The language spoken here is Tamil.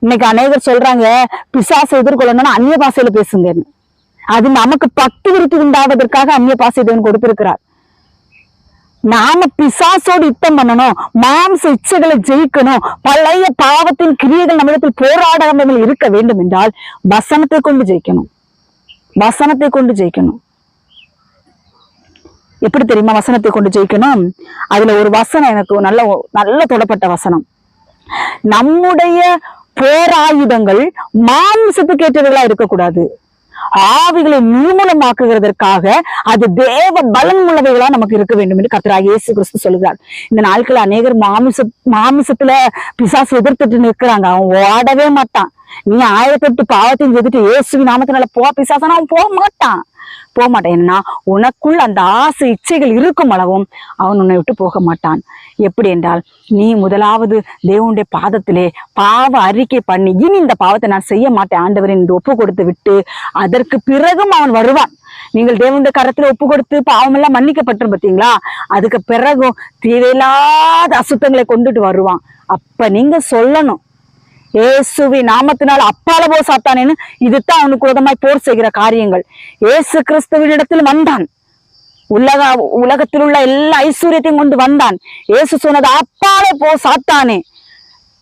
இன்னைக்கு அநேகர் சொல்றாங்க பிசாசை எதிர்கொள்ளணும்னா அந்நிய பாஷையில பேசுங்கன்னு. அது நமக்கு பக்தி விருத்தி உண்டாவதற்காக அந்நிய பாஷை தேவன் கொடுத்திருக்கிறார். நாம பிசாசோடு யுத்தம் பண்ணணும், மாம்ச இச்சைகளை ஜெயிக்கணும், பழைய பாவத்தின் கிரியைகள் நம்மிடத்தில் போராடாமல் இருக்க வேண்டும் என்றால் வசனத்தை கொண்டு ஜெயிக்கணும். வசனத்தை கொண்டு ஜெயிக்கணும். எப்படி தெரியுமா வசனத்தை கொண்டு ஜெயிக்கணும்? அதுல ஒரு வசனம் எனக்கு நல்ல தொடப்பட்ட வசனம். நம்முடைய போராயுதங்கள் மாம்சத்துக்கு ஏற்றவர்களா இருக்கக்கூடாது, ஆவிகளை நிர்மூலமாக்குகிறதற்காக அது தேவ பலன் உள்ளவைகளா நமக்கு இருக்க வேண்டும் என்று கர்த்தராகிய இயேசு கிறிஸ்து சொல்லுகிறார். இந்த நாட்கள் அநேகர் மாமிசத்துல பிசாசு எதிர்த்துட்டு நிற்கிறாங்க. அவன் ஓடவே மாட்டான். நீ 1008 பாவத்தையும் எதிர்த்து இயேசுவின் நாமத்தினால பிசாசானா அவன் போக மாட்டான். ஏன்னா உனக்குள் அந்த ஆசை இச்சைகள் இருக்கும் அளவும் அவன் உன்னை விட்டு போக மாட்டான். எப்படி என்றால், நீ முதலாவது தேவனுடைய பாதத்திலே பாவ அறிக்கை பண்ணி, இனி இந்த பாவத்தை நான் செய்ய மாட்டேன் ஆண்டவரே என்று ஒப்பு கொடுத்து விட்டு அதற்கு பிறகும் அவன் வருவான். நீங்கள் தேவனுடைய கரத்துல ஒப்பு கொடுத்து பாவம் எல்லாம் மன்னிக்கப்பட்டிரும் பார்த்தீங்களா, அதுக்கு பிறகும் தேவையில்லாத அசுத்தங்களை கொண்டுட்டு வருவான். அப்ப நீங்க சொல்லணும், இயேசுவி நாமத்தினால் அப்பால போ சாத்தானேன்னு. இதுதான் அவனுக்கு விரோதமாய் போர் செய்கிற காரியங்கள். இயேசு கிறிஸ்துவினிடத்தில் வந்தான், உலகத்தில் உள்ள எல்லா ஐஸ்வர்யத்தையும் கொண்டு வந்தான். இயேசு சொன்னது அப்பால போ சாத்தானே,